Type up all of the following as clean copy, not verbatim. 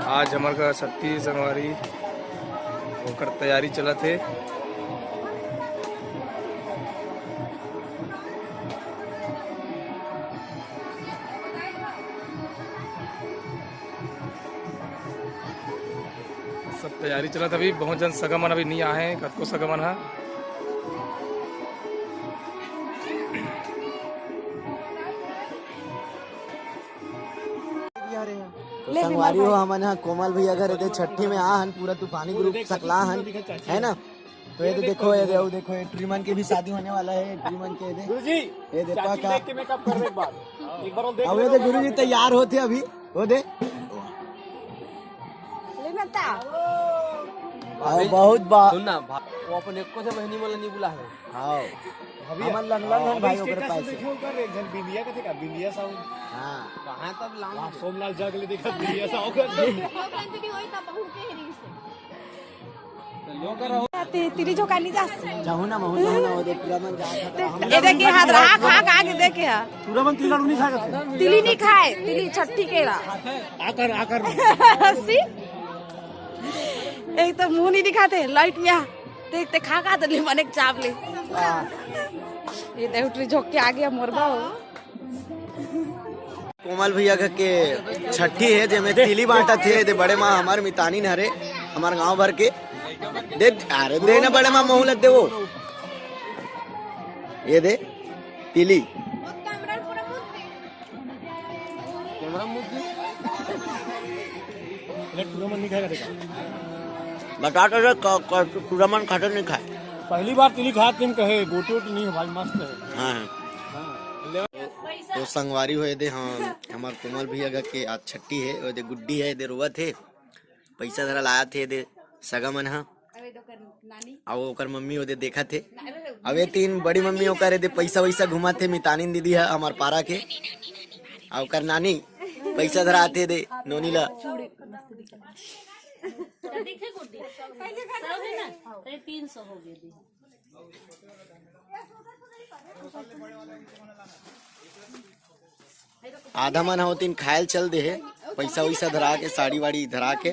आज हमारे का 36 जनवरी होकर तैयारी चला थे। सब तैयारी चला था। अभी बहुत जन सगमन अभी नहीं आए हैं। कद को सगमन है तो संगवारी हो हमन यहाँ कोमल भैया घर ये छठी में आहन पूरा तूफानी ग्रुप सकला हन है ना। तो ये देखो ये ट्रीमन के भी शादी होने वाला है। ट्रीमन के ये देखो क्या अब ये गुरु जी तैयार होते अभी वो दे बहुत सुनना वो अपन एको से बहनी वाला नहीं बुला है। हाँ हमन लंगलंग हन भाई ओकर पास से एक जन बिंदिया का थे का बिंदिया साउंड हां कहां तब लाऊं सोमलाल जग ले देखा बिंदिया सा होकर तिली झोकानी जा जाहु ना महु ना वो दे पूरा मन जा ये देखिए हाथ रहा खा आगे देखे हा पूरा मन तिला नहीं खा तिली नहीं खाए तिली छठी के रा आकर सी एक तो मुंह नहीं दिखाते लाइट में देखते खा तो मन एक चाप ले ये देवट्री झोक के आ गया मोरबा हो। कोमल भैया के छठी है जे में तिली बांटा थे दे बड़े माँ हमार मितानी नहरे हमार गांव भर के दे अरे दे ना बड़े माँ मोहलत दे वो ये दे तिली बता तो पूरा मन खाटर नहीं खाए। पहली बार तिली खाते हम कहे गोटी वोटी नहीं है भाई मस्त है। हाँ तो संगवारी हो दे हाँ हमार कोमल भैया के आज छठी है वो दे गुड्डी है दे रोवा थे पैसा धरा लाया थे दे सगा मन हा अब ओकर मम्मी ओदे देखा थे। अब ये तीन बड़ी मम्मी ओकर दे पैसा वैसा घुमा थे मितानी दीदी है हमार पारा के और ओकर नानी पैसा धरा थे दे नोनी ला आधा मन होतीन खायल चल दे है पैसा वैसा धरा के साड़ी वाड़ी धरा के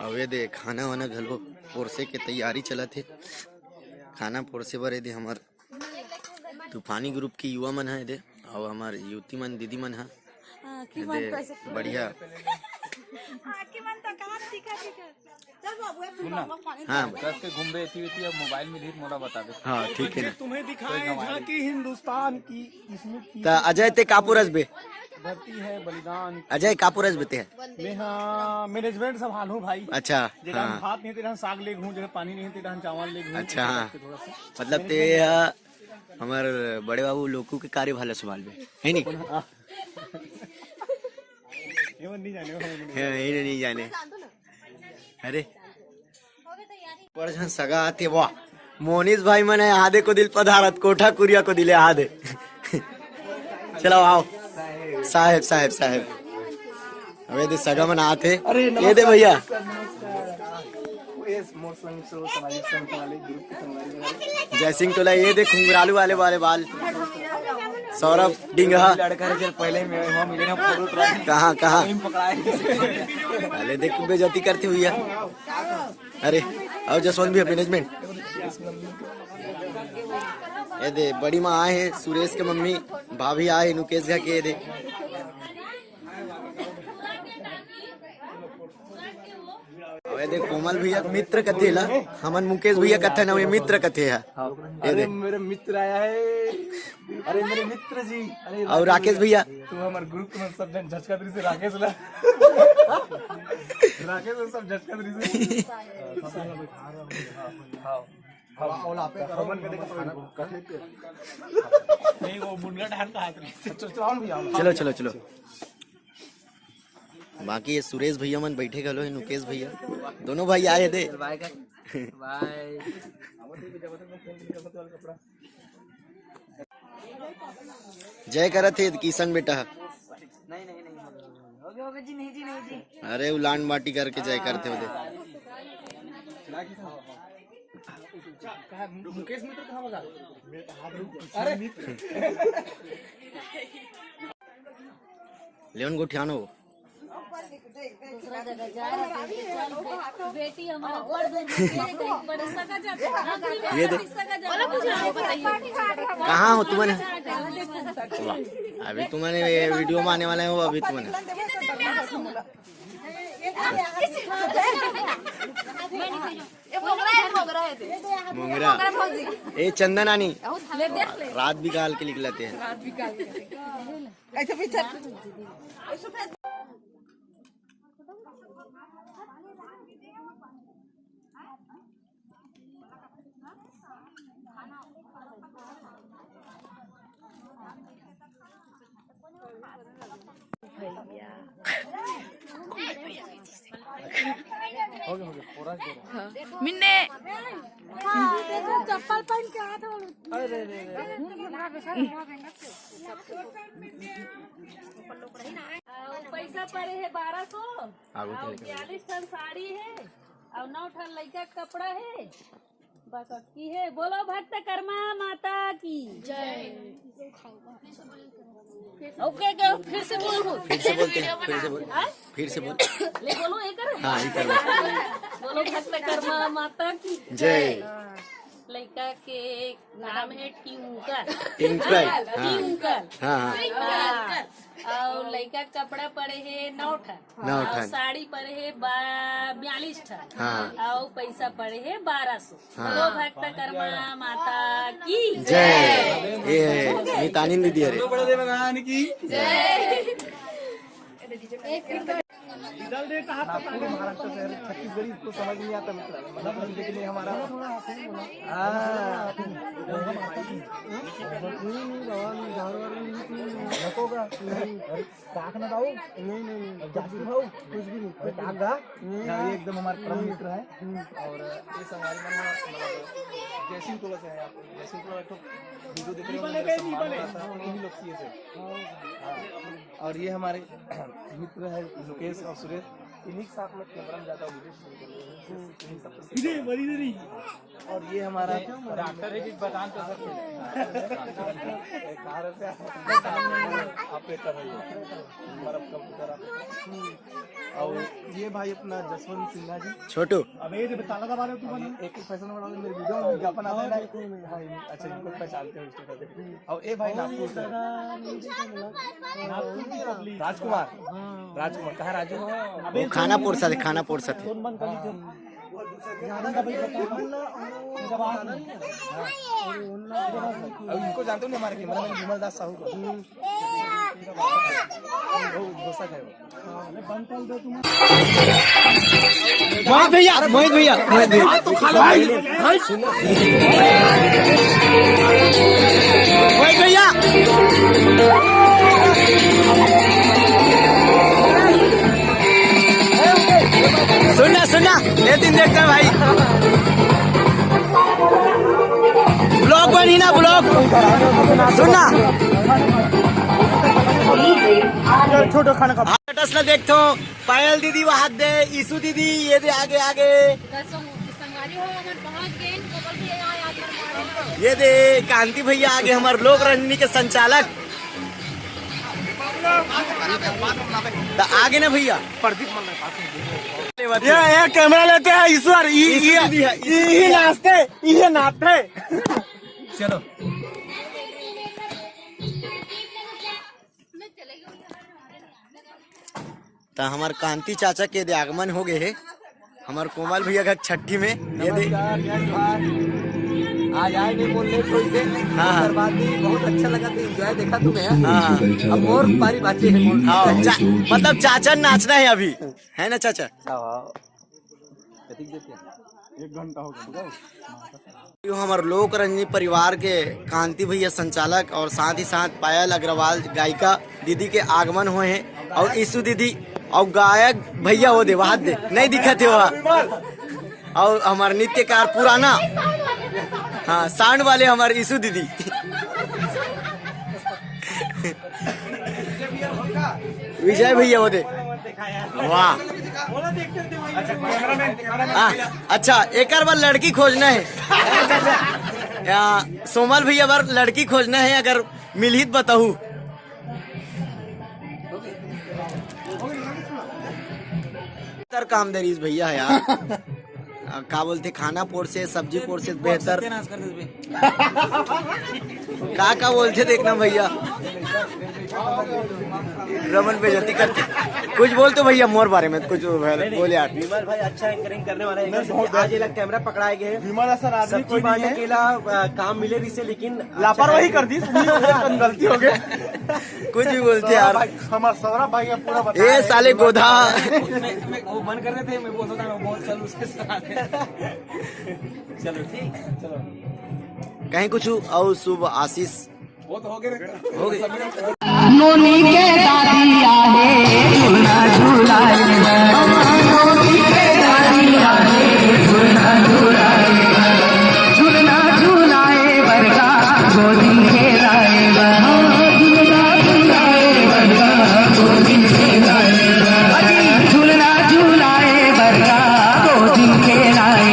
अवे दे खाना वाना घलो पोरसे के तैयारी चला थे। खाना पोरसे बर दे हमार तूफानी ग्रुप की युवा मन है दे और हमार युवती मन दीदी मन है दे बढ़िया। हाँ दस के घूमबे थी अब मोबाइल में ढेर मोड़ा बता दे। हाँ ठीक है ना तुम्हें दिखाए झांकी हिंदुस्तान की इसमें की तो अजय ते कापुरस बे धरती है बलिदान अजय कापुरस बेते है मैं हाँ मैनेजमेंट संभालूं भाई। अच्छा जगह हाँ भात नहीं तेरा साग ले घूं जगह पानी नहीं तेरा चावल ले घूं। अच्छा हाँ मतलब ते हमार बड़े बाबू लोकू के कार्य भाला संभाल में है नहीं ये नहीं जाने अरे पर सगा आते वाह मोनिस भाई मने आधे को दिल पधारत कोठा कुरिया को दिले आधे चलो आओ साहेब साहेब साहेब अबे दे सगा मन आते ये दे भैया जय सिंह तोला ये दे घुंघरालू वाले वाले बाल सौरभ डिंगा पहले मिले ना कहाँ कहाँ पहले देख बेइज्जती करती हुई है। अरे और जसवंत भी है मैनेजमेंट ये दे बड़ी माँ आए हैं सुरेश के मम्मी भाभी आए नुकेश का के दे ये दे कोमल भैया मित्र कथे ला हमन मुकेश भैया कथे ना मित्र कथे है ये दे मेरे मित्र आया है अरे मेरे मित्र जी अरे और राकेश भैया तू हमारे ग्रुप में सब जन झटका दरी से राकेश ला राकेश में सब झटका दरी से नहीं वो मुंडा ढाल का हाथ चलो चलो चलो बाकी ये सुरेश भैया मन बैठे गलो है नुकेश भैया दोनों भाई आए दे बाय जय करत थे किशन बेटा अरे उलान बाटी करके जय करते हो दे मुकेश मित्र कहाँ बजा लेवन गुठियानो बेटी हमारा पढ़ ये दे कहाँ हो तुमने? अभी तुमने वीडियो में आने वाले हो अभी तुमने मोंगरा ए चंदन आनी रात भी गाल के लिख लेते हैं। मिन्ने चप्पल पहन के आ दो। पैसा पड़े है 1200 और 42 ठन साड़ी है और 9 ठन लड़का कपड़ा है बस अटकी है। बोलो भक्त कर्मा माता की जय। ओके फिर से बोलो। फिर से बोलते हैं फिर से बोल ले बोलो एक हाँ ये कर बोलो भक्त कर्मा माता की जय। लड़का के नाम है ट्विंकल। ट्विंकल हाँ और लड़का कपड़ा पड़े है 9 ठन 9 और ठन साड़ी पड़े है 42 ठन हाँ और पैसा पड़े है 1200। हाँ। बोलो भक्त कर्मा माता की जय। ये नीतानी दीदी अरे बड़े भगवान की पूरे महाराष्ट्र से छत्तीसगढ़ी को समझ नहीं आता मतलब लेकिन ये हमारा ये एकदम हमारे परम मित्र है और ये संगवारी मतलब जैसिंग टोला से है। जैसिंग टोला तो वीडियो देख रहे हैं लोग किए थे और ये हमारे मित्र है मुकेश और सुरेश इन्हीं के साथ में कैमरा में जाता हूँ। और ये हमारा डॉक्टर है कि बदान तो ऑपरेटर है हमारा कंप्यूटर। और ये भाई अपना जसवंत सिन्हा जी छोटू अब ये बताना था बारे तू एक फैशन वाला मेरे वीडियो में विज्ञापन आता है। अच्छा इनको पहचानते हो इसके। और ये भाई नागपुर से राजकुमार कहाँ राजू वो खाना पोरसा थे खाना पोरसा थे अब इनको जानते हो ना हमारे कैमरा मैन विमल दास साहू को मोहित भैया सुनना ये दिन देखते हैं भाई ब्लॉग बनी ना ब्लॉग सुनना छोटो खाना का देखते हो पायल दीदी वहां दे ईसु दीदी ये दे आगे आगे ये दे कांति भैया आगे हमारे लोक रंजनी के संचालक तो आगे ना भैया ये कैमरा लेते हैं ईश्वर ये नाचते ये नाचते चलो तो हमारे कांति चाचा के दे आगमन हो गए है हमारे कोमल भैया का छठी में ये दे आज आए नहीं बोल लेट हुई से हाँ बहुत अच्छा लगा तो एंजॉय देखा तुम्हें हाँ अब और पारी बातें हैं हाँ मतलब चाचा नाचना है अभी है ना चाचा। एक घंटा हो गया। हमारे लोक रंजनी परिवार के कांति भैया संचालक और साथ ही साथ पायल अग्रवाल गायिका दीदी के आगमन हुए हैं और ईसु दीदी और गायक भैया वो दे वहां दे नहीं दिखा थे वहाँ और हमारे नित्यकार पुराना हाँ साउंड वाले हमारे ईसु दीदी विजय भैया वो दे वाह अच्छा एक बार लड़की खोजना है सोमल भैया बार लड़की खोजना है अगर मिल ही बताऊ बेहतर काम दे रही भैया है यार। का बोलते खाना पोर से सब्जी पोर से बेहतर का बोलते देखना भैया रमन बेइज्जती करते। कुछ बोलते भैया मोर बारे में कुछ बोले यार। विमल भाई अच्छा एंकरिंग करने वाला है। आज ये लोग कैमरा पकड़ाए गए। विमल सर आदमी कोई नहीं है। अकेला काम मिले इसे, लेकिन लापरवाही कर दी, गलती हो गई। कुछ भी बोलते यार। हमारा सौरभ भाई का पूरा बता। ये साले गोधा वो मन कर रहे थे, मैं बोलता था बहुत चल उसके साथ। चलो ठीक, चलो कहीं कुछ और शुभ आशीष वो तो हो गए हो गई। नोनी के दादी आहे झूला झूलाए, नोनी के दादी आहे झूला झूलाए, झूलना झूलाए बरगा गोदी खेलाए, झूलना झूलाए बरगा गोदी खेलाए, झूलना झूलाए बरगा गोदी खेलाए,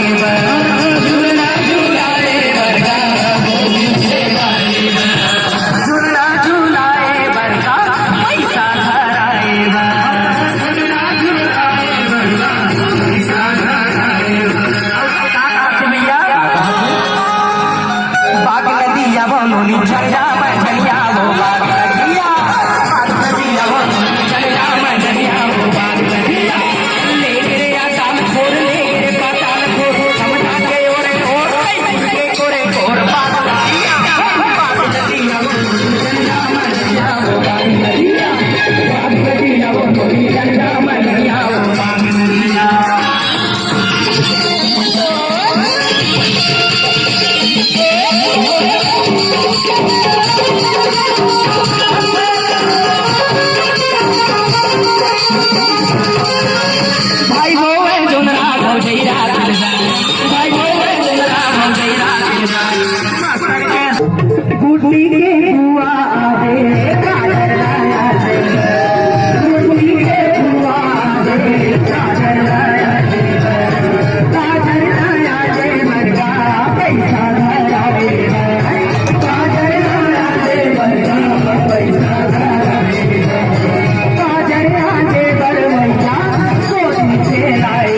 झूलना झूलाए बरगा गोदी खेलाए, झूलना झूलाए बरगा पैसा धराए, झूलना झूलाए बरगा पैसा धराए। भैया बाग नदिया बोलोनी झरिया बढ़िया वो बाग नदिया, बाग नदिया बोलोनी झरिया बढ़िया वो बाग नदिया, ले रे आटाल खोर ले रे पाताल खोर, समझा के ओरे ओर के कोरे कोर बाग नदिया, बाग नदिया बोलोनी झरिया बढ़िया वो बाग नदिया, बाग नदिया बोलोनी झरिया बढ़िया वो बाग नदिया। भाई बोए जोनरा हो जईरा भाई बोए जोनरा हो जईरा गुड्डी के बुआ आवे काजर लाया है, गुड्डी के बुआ आवे काजर लाया है, काजर लाया है मरगा पैसा धरा है, काजर लाया है मरगा पैसा धरा है, काजर लाया बरमैया गोदी खेलाए।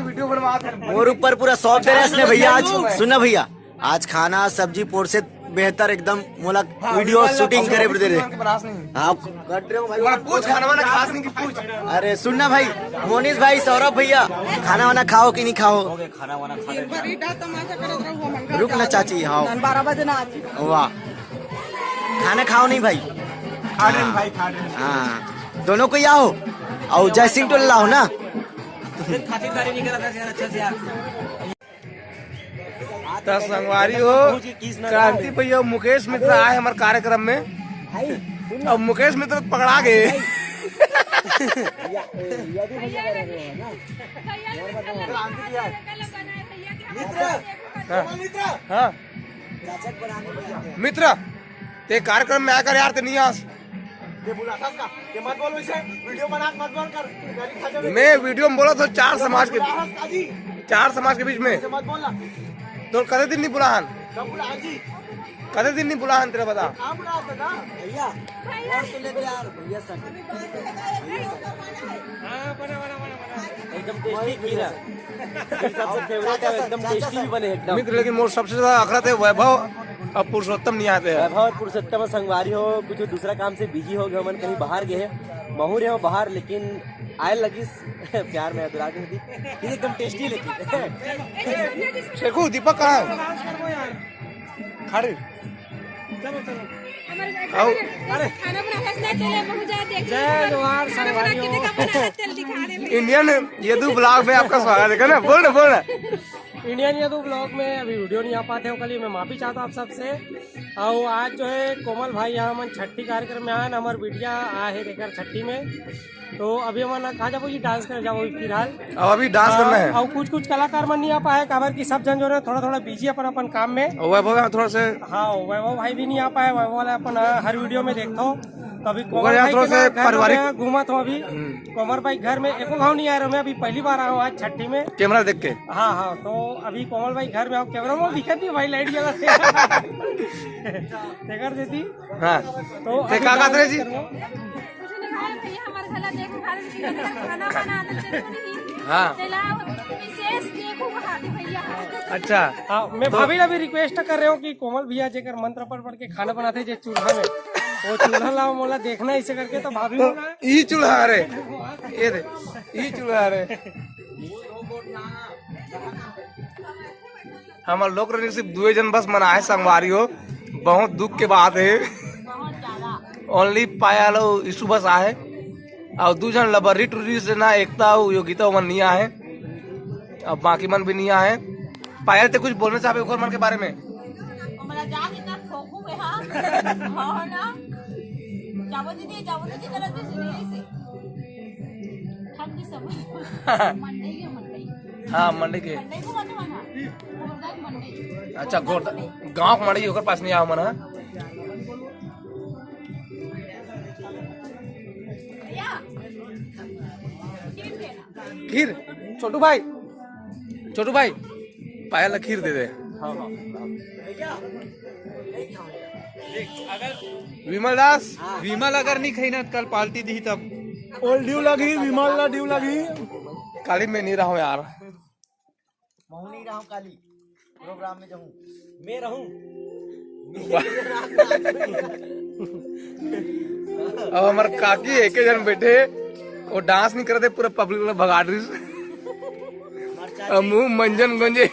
वीडियो बनवा और ऊपर पूरा सौंप दे रहे हैं इसने भैया। आज सुनना भैया, आज खाना सब्जी पोर से बेहतर एकदम मोला वीडियो शूटिंग करे पड़ते रे। हाँ कर रहे हो भाई, पूछ खाना वाना खास नहीं की पूछ। अरे सुनना भाई, मोनिश भाई, सौरभ भैया, खाना वाना खाओ कि नहीं खाओ? खाना वाना खा ले। रुक ना चाची, हाँ 12 बजे ना वाह, खाना खाओ नहीं भाई? खा रहे हैं भाई, खा रहे हैं। हाँ दोनों को आओ और जय सिंह तो लाओ ना। खातिरदारी नहीं करा था यार, अच्छा से यार। तो संगवारी हो, क्रांति भैया मुकेश मित्र आए हमारे कार्यक्रम में और मुकेश मित्र पकड़ा गए। हाँ मित्र ते कार्यक्रम में आकर यार ते नहीं आस। मैं वीडियो में बोला तो चार समाज के बीच में तो कदे दिन नहीं बुलाहन, कदे दिन नहीं बुलाहन तेरा बता। एकदम टेस्टी खीरा, सबसे फेवरेट है, एकदम टेस्टी भी बने एकदम। मित्र लेकिन मोर सबसे ज्यादा अखरत है वैभव अब पुरुषोत्तम नहीं आते हैं। वैभव पुरुषोत्तम संगवारी हो, कुछ दूसरा काम से बिजी हो गए, मन कहीं बाहर गए, महू रहे हो बाहर, लेकिन आए लगी प्यार में दुरा के थी एकदम टेस्टी। लेकिन शेखू दीपक कहाँ है? खाड़ी इंडियन यदु ब्लॉग में आपका स्वागत है ना। बोल ना इंडियन यदु ब्लॉग में अभी वीडियो नहीं आ पाते हो, कल मैं माफी चाहता हूँ आप सबसे। और आज जो है कोमल भाई यहाँ मन छठी कार्यक्रम में आए, हमारे बिटिया आए है देकर छठी में, तो अभी हमारा कहा जाओ जी डांस कर जाओ फिलहाल, अब अभी डांस करना है। और कुछ कलाकार मन नहीं आ पाए, खबर की सब जन जो है थोड़ा बिजी अपन काम में। वैभव थोड़ा से, हाँ वैभव भाई भी नहीं आ पाए, वैभव वाला अपन हर वीडियो में देखता हूँ। तो अभी कोमल यहाँ भाई थोड़ा के से घर पारिवारिक में घूमा था अभी। कोमल भाई घर में एको गाँव नहीं आ रहा, मैं अभी पहली बार आया हूँ आज छठी में कैमरा देख के। हाँ तो अभी कोमल भाई घर में आओ, कैमरा में दिखत नहीं भाई, लाइट जला देकर देती। हाँ तो ते का कहते जी? हाँ अच्छा हाँ मैं भाभी भी रिक्वेस्ट कर रहे हूँ कि कोमल भैया जेकर मंत्र पढ़ के खाना बनाते जे चूल्हा में, वो चूल्हा लाओ मोला देखना इसे करके। तो भाभी बोला ई चूल्हा रे, ये दे ई चूल्हा रे। हमारे लोग रही सिर्फ 2 जन बस मना है संगवारी हो, बहुत दुख के बात है। ओनली पाया लो इशू बस आए और 2 जन लबरी टूरी से ना एकता योगिता मन नहीं आए, अब बाकी मन भी नहीं आए। पायल ते कुछ बोलना चाहे ओखर मन के बारे में? हाँ मंडी के, अच्छा गाँव के मंडी ओकर पास नहीं आओ मन। खीर छोटू भाई पायल खीर दे दे। विमल अगर नहीं खाई ना कल पार्टी दी तब ड्यू लगी, विमल ला ड्यू लगी। काली में नहीं रहा हूँ यार, मैं नहीं रहा हूँ काली प्रोग्राम में जाऊँ, मैं रहूं। अब हमारे काकी एक जन बैठे वो डांस नहीं करते, पूरा पब्लिक भगा रही मुंह मंजन गंजे।